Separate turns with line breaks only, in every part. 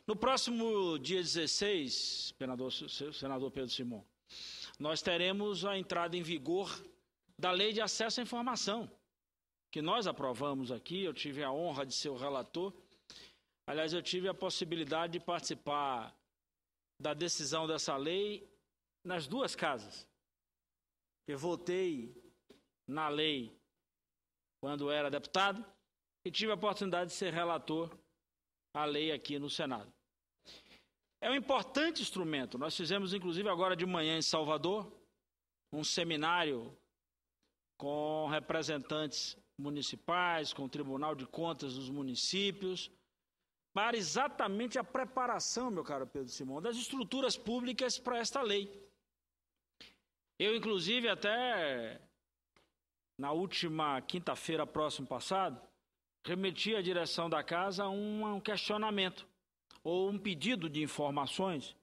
No próximo dia 16, senador Pedro Simão, nós teremos a entrada em vigor da Lei de Acesso à Informação, que nós aprovamos aqui. Eu tive a honra de ser o relator. Aliás, eu tive a possibilidade de participar da decisão dessa lei nas duas casas. Eu votei na lei quando era deputado e tive a oportunidade de ser relator à lei aqui no Senado. É um importante instrumento. Nós fizemos, inclusive, agora de manhã em Salvador, um seminário com representantes municipais, com o Tribunal de Contas dos municípios, para exatamente a preparação, meu caro Pedro Simão, das estruturas públicas para esta lei. Eu, inclusive, até na última quinta-feira, próximo passado, remeti à direção da casa um questionamento ou um pedido de informações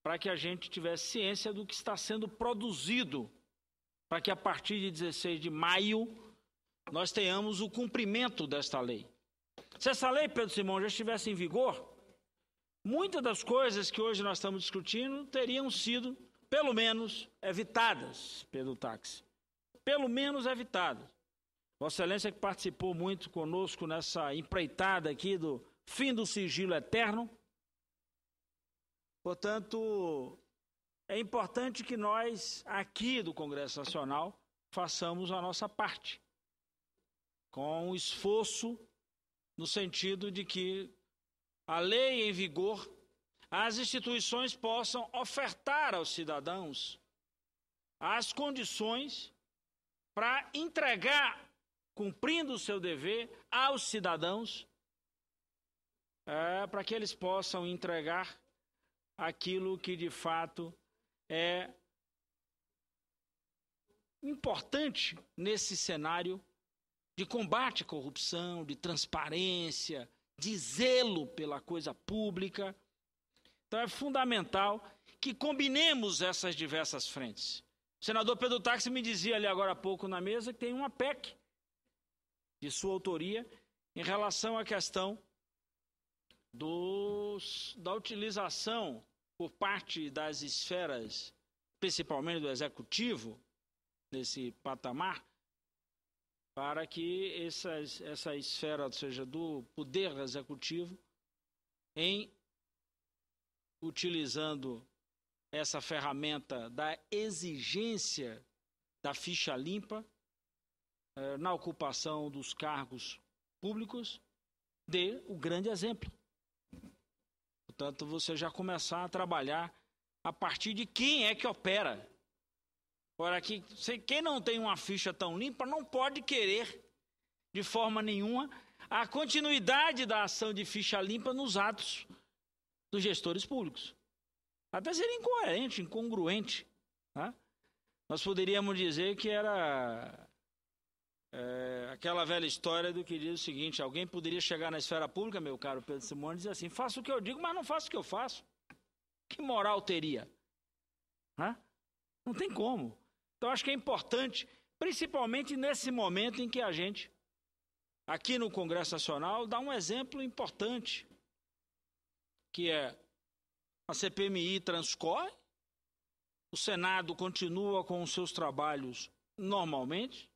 para que a gente tivesse ciência do que está sendo produzido, para que a partir de 16 de maio nós tenhamos o cumprimento desta lei. Se essa lei, Pedro Simão, já estivesse em vigor, muitas das coisas que hoje nós estamos discutindo teriam sido, pelo menos, evitadas pelo táxi. Pelo menos evitadas. Vossa Excelência, que participou muito conosco nessa empreitada aqui do fim do sigilo eterno. Portanto, é importante que nós, aqui do Congresso Nacional, façamos a nossa parte, com esforço no sentido de que a lei em vigor, as instituições possam ofertar aos cidadãos as condições para entregar, cumprindo o seu dever, aos cidadãos, para que eles possam entregar aquilo que de fato é importante nesse cenário de combate à corrupção, de transparência, de zelo pela coisa pública. Então é fundamental que combinemos essas diversas frentes. O senador Pedro Táxi me dizia ali agora há pouco na mesa que tem uma PEC de sua autoria em relação à questão da utilização por parte das esferas, principalmente do executivo, nesse patamar, para que essa esfera, ou seja, do poder executivo, utilizando essa ferramenta da exigência da ficha limpa na ocupação dos cargos públicos, dê o grande exemplo. Portanto, você já começar a trabalhar a partir de quem é que opera. Ora, quem não tem uma ficha tão limpa não pode querer, de forma nenhuma, a continuidade da ação de ficha limpa nos atos dos gestores públicos. Até seria incoerente, incongruente. Tá? Nós poderíamos dizer que era aquela velha história do que diz o seguinte: alguém poderia chegar na esfera pública, meu caro Pedro Simão, e dizer assim: faço o que eu digo, mas não faço o que eu faço. Que moral teria? Não tem como. Então, acho que é importante, principalmente nesse momento em que a gente, aqui no Congresso Nacional, dá um exemplo importante, que é a CPMI transcorre, o Senado continua com os seus trabalhos normalmente.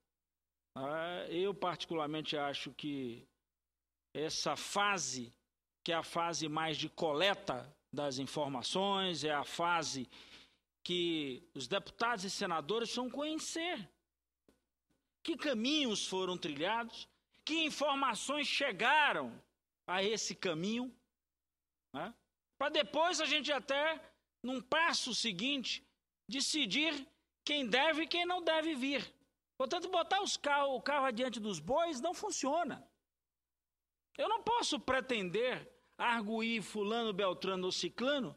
Eu, particularmente, acho que essa fase, que é a fase mais de coleta das informações, é a fase que os deputados e senadores precisam conhecer. Que caminhos foram trilhados, que informações chegaram a esse caminho, para depois a gente até, num passo seguinte, decidir quem deve e quem não deve vir. Portanto, botar o carro adiante dos bois não funciona. Eu não posso pretender arguir fulano, beltrano ou ciclano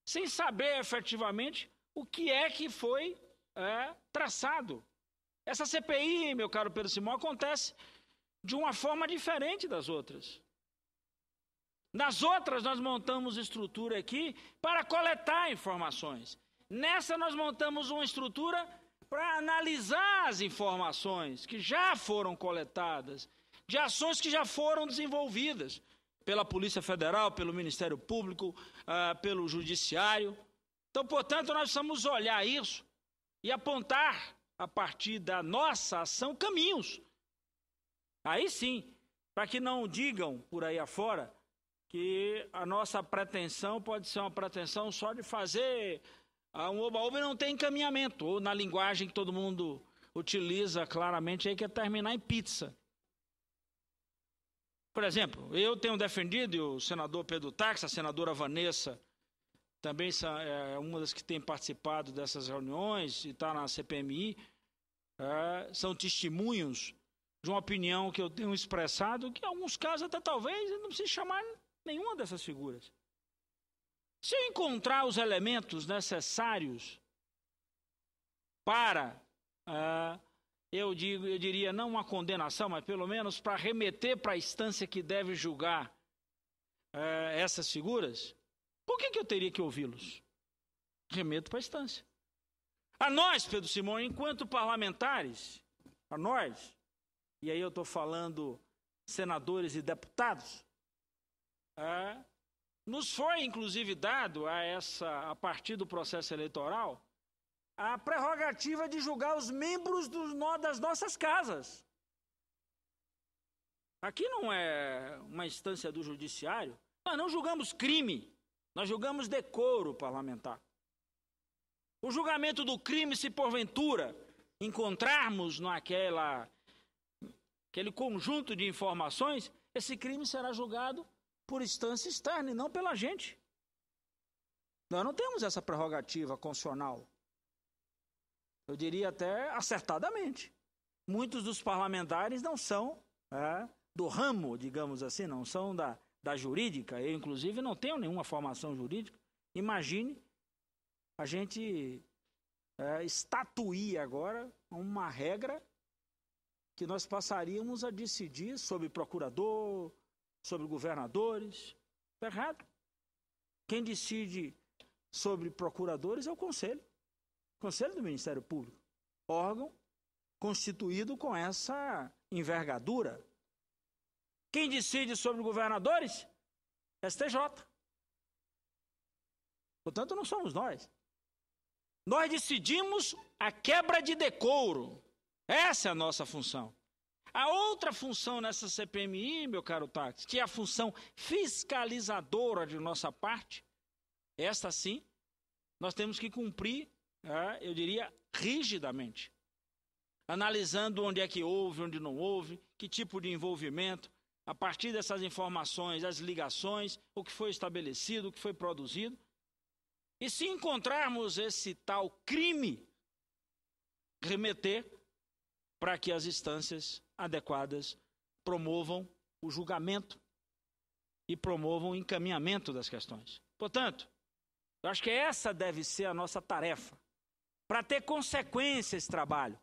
sem saber efetivamente o que é que foi traçado. Essa CPI, meu caro Pedro Simão, acontece de uma forma diferente das outras. Nas outras, nós montamos estrutura aqui para coletar informações. Nessa, nós montamos uma estrutura para analisar as informações que já foram coletadas, de ações que já foram desenvolvidas. pela Polícia Federal, pelo Ministério Público, pelo Judiciário. Então, portanto, nós precisamos olhar isso e apontar, a partir da nossa ação, caminhos. Aí sim, para que não digam por aí afora que a nossa pretensão pode ser uma pretensão só de fazer um oba-oba e não tem encaminhamento, ou na linguagem que todo mundo utiliza claramente, aí que é terminar em pizza. Por exemplo, eu tenho defendido, e o senador Pedro Táxi, a senadora Vanessa, também é uma das que tem participado dessas reuniões e está na CPMI, são testemunhos de uma opinião que eu tenho expressado, que em alguns casos até talvez eu não precise chamar nenhuma dessas figuras. Se eu encontrar os elementos necessários para, eu diria, não uma condenação, mas pelo menos para remeter para a instância que deve julgar essas figuras, por que eu teria que ouvi-los? Remeto para a instância. A nós, Pedro Simão, enquanto parlamentares, a nós, e aí eu estou falando senadores e deputados, nos foi inclusive dado a partir do processo eleitoral a prerrogativa de julgar os membros das nossas casas. Aqui não é uma instância do judiciário, nós não julgamos crime, nós julgamos decoro parlamentar. O julgamento do crime, se porventura encontrarmos aquele conjunto de informações, esse crime será julgado por instância externa e não pela gente. Nós não temos essa prerrogativa constitucional. Eu diria até acertadamente. Muitos dos parlamentares não são do ramo, digamos assim, não são da jurídica. Eu, inclusive, não tenho nenhuma formação jurídica. Imagine a gente estatuir agora uma regra que nós passaríamos a decidir sobre procurador, sobre governadores. Está errado. Quem decide sobre procuradores é o Conselho do Ministério Público, órgão constituído com essa envergadura. Quem decide sobre governadores? STJ. Portanto, não somos nós. Nós decidimos a quebra de decoro. Essa é a nossa função. A outra função nessa CPMI, meu caro Táxi, que é a função fiscalizadora de nossa parte, essa sim, nós temos que cumprir, eu diria, rigidamente. Analisando onde é que houve, onde não houve, que tipo de envolvimento, a partir dessas informações, as ligações, o que foi estabelecido, o que foi produzido. E se encontrarmos esse tal crime, remeter para que as instâncias adequadas promovam o julgamento e promovam o encaminhamento das questões. Portanto, eu acho que essa deve ser a nossa tarefa, para ter consequência esse trabalho.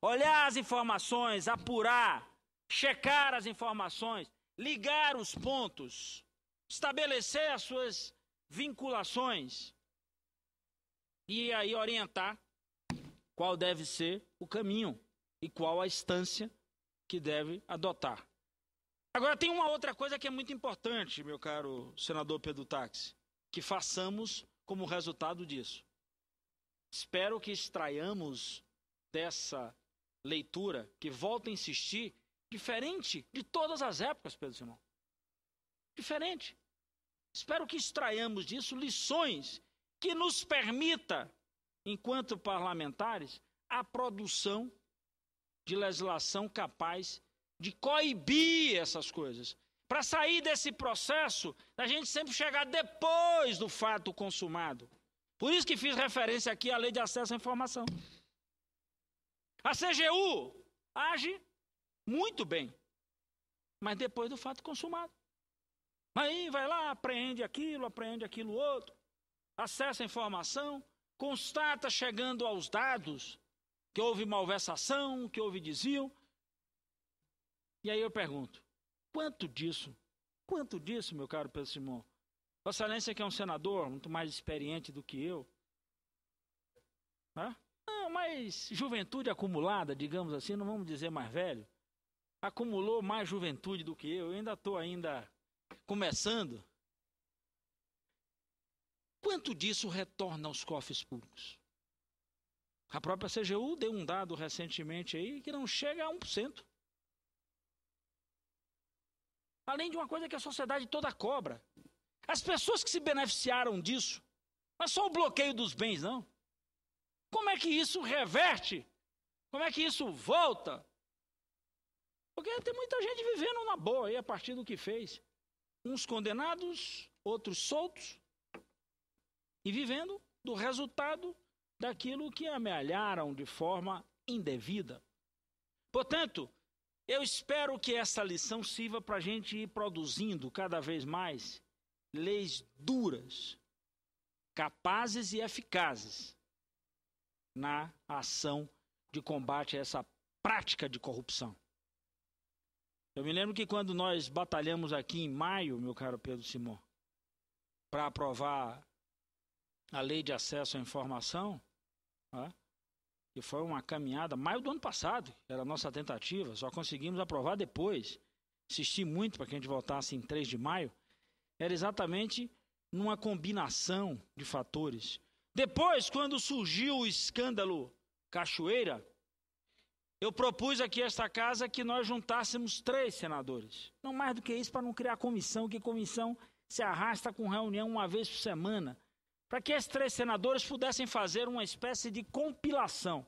Olhar as informações, apurar, checar as informações, ligar os pontos, estabelecer as suas vinculações e aí orientar qual deve ser o caminho e qual a instância que deve adotar. Agora, tem uma outra coisa que é muito importante, meu caro senador Pedro Táxi, que façamos como resultado disso. Espero que extraiamos dessa leitura, que volto a insistir, diferente de todas as épocas, Pedro Simão. Diferente. Espero que extraiamos disso lições que nos permita, enquanto parlamentares, a produção de legislação capaz de coibir essas coisas. Para sair desse processo, a gente sempre chegar depois do fato consumado. Por isso que fiz referência aqui à Lei de Acesso à Informação. A CGU age muito bem, mas depois do fato consumado. Aí vai lá, apreende aquilo outro, acessa a informação, constata chegando aos dados que houve malversação, que houve desvio. E aí eu pergunto, quanto disso, meu caro Pedro Simão? Vossa Excelência, que é um senador muito mais experiente do que eu, mais juventude acumulada, digamos assim, não vamos dizer mais velho, acumulou mais juventude do que eu ainda estou começando, quanto disso retorna aos cofres públicos? A própria CGU deu um dado recentemente aí que não chega a 1%. Além de uma coisa que a sociedade toda cobra. As pessoas que se beneficiaram disso, não é só o bloqueio dos bens, não. Como é que isso reverte? Como é que isso volta? Porque tem muita gente vivendo na boa aí a partir do que fez. Uns condenados, outros soltos, e vivendo do resultado daquilo que amealharam de forma indevida. Portanto, eu espero que essa lição sirva para a gente ir produzindo cada vez mais leis duras, capazes e eficazes na ação de combate a essa prática de corrupção. Eu me lembro que quando nós batalhamos aqui em maio, meu caro Pedro Simão, para aprovar a lei de acesso à informação, que foi uma caminhada, maio do ano passado, era a nossa tentativa, só conseguimos aprovar depois, insisti muito para que a gente votasse em 3 de maio, era exatamente numa combinação de fatores. Depois, quando surgiu o escândalo Cachoeira, eu propus aqui esta casa que nós juntássemos 3 senadores. Não mais do que isso, para não criar comissão, que comissão se arrasta com reunião uma vez por semana, para que esses 3 senadores pudessem fazer uma espécie de compilação.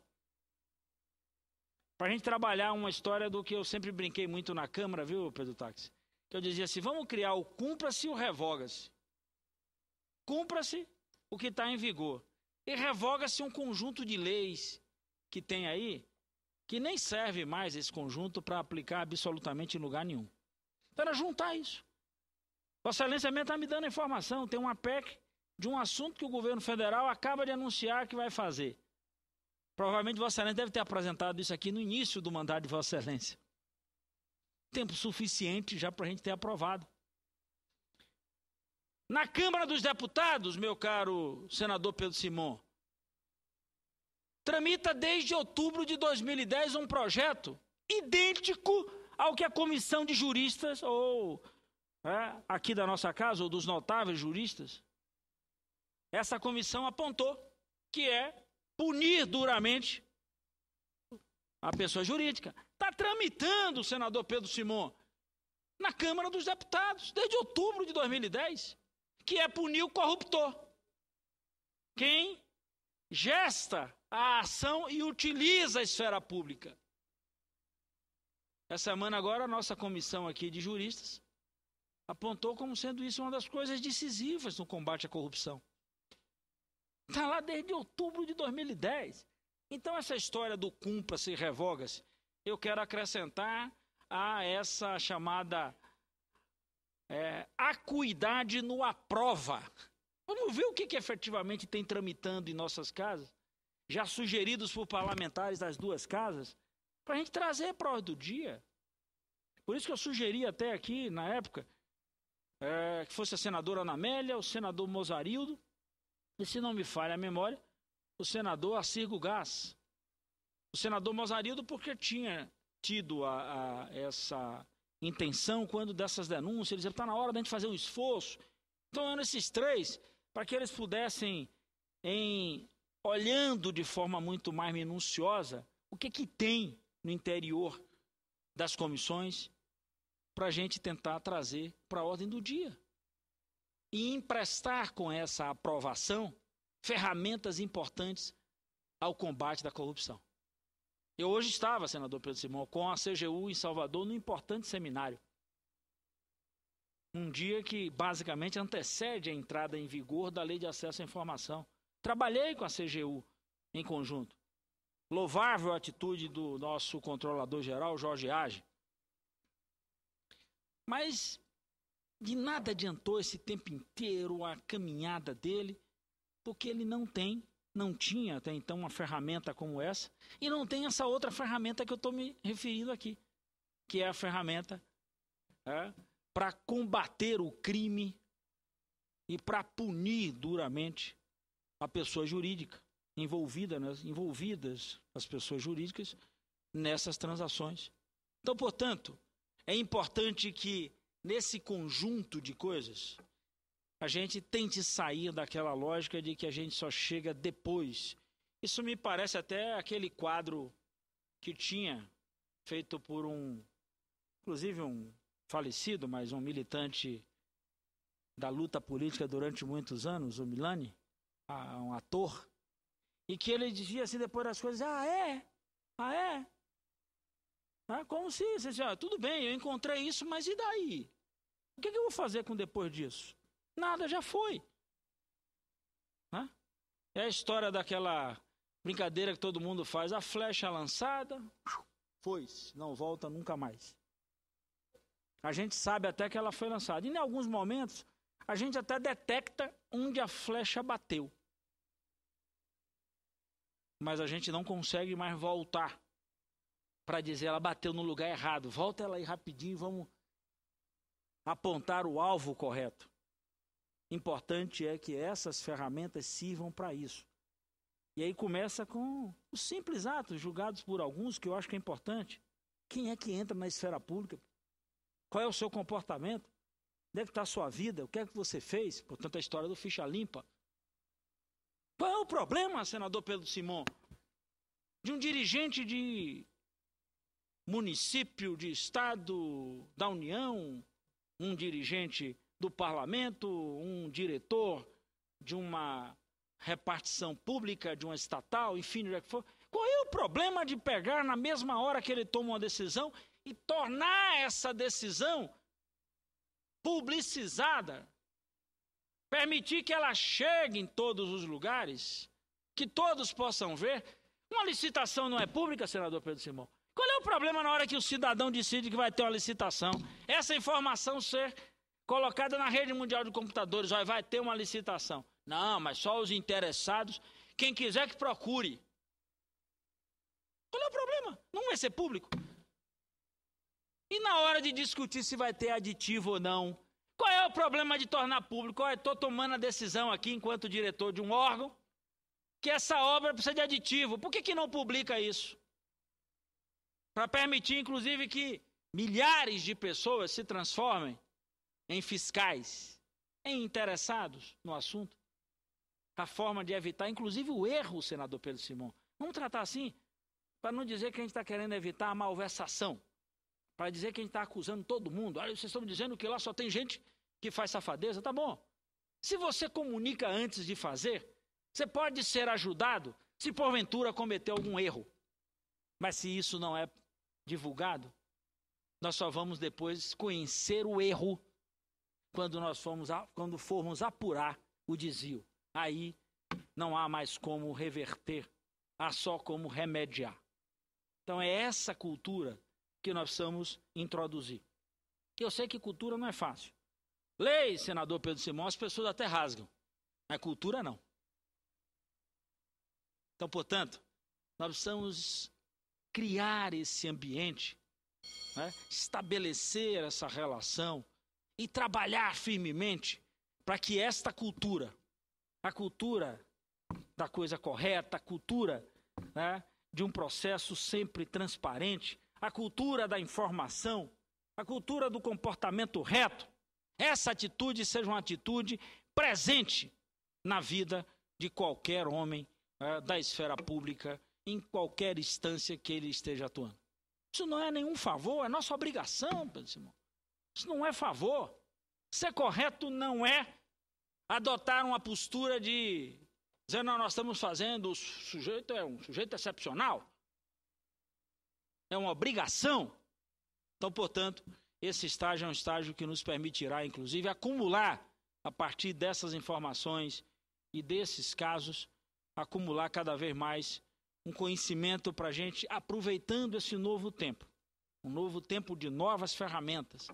Para a gente trabalhar uma história do que eu sempre brinquei muito na Câmara, viu, Pedro Táxi? Que eu dizia assim, vamos criar o cumpra-se e o revoga-se. Cumpra-se o que está em vigor. E revoga-se um conjunto de leis que tem aí, que nem serve mais esse conjunto para aplicar absolutamente em lugar nenhum. Então era juntar isso. Vossa Excelência está me dando informação, tem uma PEC de um assunto que o governo federal acaba de anunciar que vai fazer. Provavelmente Vossa Excelência deve ter apresentado isso aqui no início do mandato de Vossa Excelência. Tempo suficiente já para a gente ter aprovado. Na Câmara dos Deputados, meu caro senador Pedro Simão, tramita desde outubro de 2010 um projeto idêntico ao que a comissão de juristas, ou aqui da nossa casa, ou dos notáveis juristas, essa comissão apontou, que é punir duramente a pessoa jurídica. Está tramitando o senador Pedro Simão na Câmara dos Deputados, desde outubro de 2010, que é punir o corruptor. Quem gesta a ação e utiliza a esfera pública. Essa semana agora, a nossa comissão aqui de juristas apontou como sendo isso uma das coisas decisivas no combate à corrupção. Está lá desde outubro de 2010. Então, essa história do cumpra-se e revoga-se, eu quero acrescentar a essa chamada acuidade no aprova. Vamos ver o que efetivamente tem tramitando em nossas casas, já sugeridos por parlamentares das 2 casas, para a gente trazer para a ordem do dia. Por isso que eu sugeri até aqui, na época, que fosse a senadora Ana Amélia, o senador Mozarildo, e se não me falha a memória, o senador Acirgo Gás. O senador Mozarildo, porque tinha tido essa intenção quando dessas denúncias, ele dizia, está na hora da gente fazer um esforço. Então eram esses 3, para que eles pudessem, olhando de forma muito mais minuciosa, o que tem no interior das comissões, para a gente tentar trazer para a ordem do dia. E emprestar com essa aprovação ferramentas importantes ao combate da corrupção. Eu hoje estava, senador Pedro Simão, com a CGU em Salvador, num importante seminário. Um dia que basicamente antecede a entrada em vigor da Lei de Acesso à Informação. Trabalhei com a CGU em conjunto. Louvável a atitude do nosso controlador-geral, Jorge Age. Mas de nada adiantou esse tempo inteiro a caminhada dele, porque ele não tinha até então uma ferramenta como essa, e não tem essa outra ferramenta que eu estou me referindo aqui, que é a ferramenta para combater o crime e para punir duramente a pessoa jurídica envolvidas as pessoas jurídicas nessas transações. Então, portanto, é importante que nesse conjunto de coisas, a gente tente sair daquela lógica de que a gente só chega depois. Isso me parece até aquele quadro que tinha, feito por inclusive um falecido, mas um militante da luta política durante muitos anos, o Milani, um ator, e que ele dizia assim depois das coisas, como se, tudo bem, eu encontrei isso, mas e daí? O que eu vou fazer com depois disso? Nada, já foi. É a história daquela brincadeira que todo mundo faz, a flecha lançada, foi-se, não volta nunca mais. A gente sabe até que ela foi lançada. E em alguns momentos, a gente até detecta onde a flecha bateu. Mas a gente não consegue mais voltar para dizer ela bateu no lugar errado. Volta ela aí rapidinho e vamos apontar o alvo correto. Importante é que essas ferramentas sirvam para isso. E aí começa com os simples atos julgados por alguns, que eu acho que é importante. Quem é que entra na esfera pública? Qual é o seu comportamento? Onde é que está a sua vida? O que é que você fez? Portanto, a história do ficha limpa. Qual é o problema, senador Pedro Simão, de um dirigente de município, de estado, da União, um dirigente do parlamento, um diretor de uma repartição pública, de uma estatal, enfim, onde é que for? Qual é o problema de pegar na mesma hora que ele toma uma decisão e tornar essa decisão publicizada? Permitir que ela chegue em todos os lugares, que todos possam ver. Uma licitação não é pública, senador Pedro Simão? Qual é o problema na hora que o cidadão decide que vai ter uma licitação? Essa informação ser colocada na rede mundial de computadores, vai ter uma licitação. Não, mas só os interessados, quem quiser que procure. Qual é o problema? Não vai ser público. E na hora de discutir se vai ter aditivo ou não, qual é o problema de tornar público? Olha, estou tomando a decisão aqui, enquanto diretor de um órgão, que essa obra precisa de aditivo. Por que não publica isso? Para permitir, inclusive, que milhares de pessoas se transformem em fiscais, em interessados no assunto. A forma de evitar, inclusive, o erro, senador Pedro Simão. Vamos tratar assim, para não dizer que a gente está querendo evitar a malversação. Para dizer que a gente está acusando todo mundo. Olha, vocês estão dizendo que lá só tem gente que faz safadeza. Tá bom. Se você comunica antes de fazer, você pode ser ajudado se porventura cometeu algum erro. Mas se isso não é divulgado, nós só vamos depois conhecer o erro quando formos apurar o desvio. Aí não há mais como reverter, há só como remediar. Então é essa cultura que nós precisamos introduzir. Eu sei que cultura não é fácil. Lei, senador Pedro Simão, as pessoas até rasgam, mas cultura não. Então, portanto, nós precisamos criar esse ambiente, estabelecer essa relação e trabalhar firmemente para que esta cultura, a cultura da coisa correta, a cultura de um processo sempre transparente, a cultura da informação, a cultura do comportamento reto, essa atitude seja uma atitude presente na vida de qualquer homem da esfera pública, em qualquer instância que ele esteja atuando. Isso não é nenhum favor, é nossa obrigação, Pedro Simão. Isso não é favor. Ser correto não é adotar uma postura de dizer, não, nós estamos fazendo, o sujeito é um sujeito excepcional. É uma obrigação. Então, portanto, esse estágio é um estágio que nos permitirá, inclusive, acumular, a partir dessas informações e desses casos, acumular cada vez mais um conhecimento para a gente, aproveitando esse novo tempo. Um novo tempo de novas ferramentas.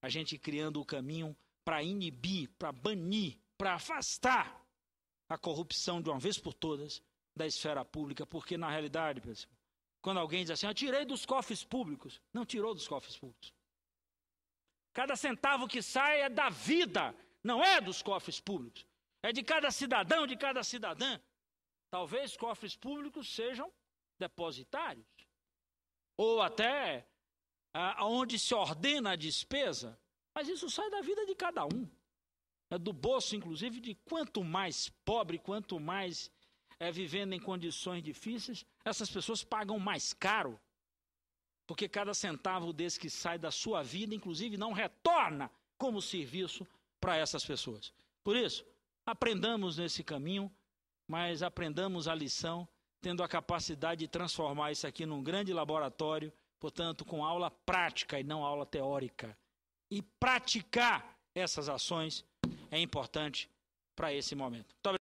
A gente criando o caminho para inibir, para banir, para afastar a corrupção de uma vez por todas da esfera pública, porque na realidade, pessoal, quando alguém diz assim, eu tirei dos cofres públicos, não tirou dos cofres públicos. Cada centavo que sai é da vida, não é dos cofres públicos. É de cada cidadão, de cada cidadã. Talvez cofres públicos sejam depositários. Ou até onde se ordena a despesa, Mas isso sai da vida de cada um. É do bolso, inclusive, de quanto mais pobre, quanto mais vivendo em condições difíceis, essas pessoas pagam mais caro. Porque cada centavo desse que sai da sua vida, inclusive, não retorna como serviço para essas pessoas. Por isso, aprendamos nesse caminho, mas aprendamos a lição, tendo a capacidade de transformar isso aqui num grande laboratório, portanto, com aula prática e não aula teórica. E praticar essas ações é importante para esse momento. Muito obrigado.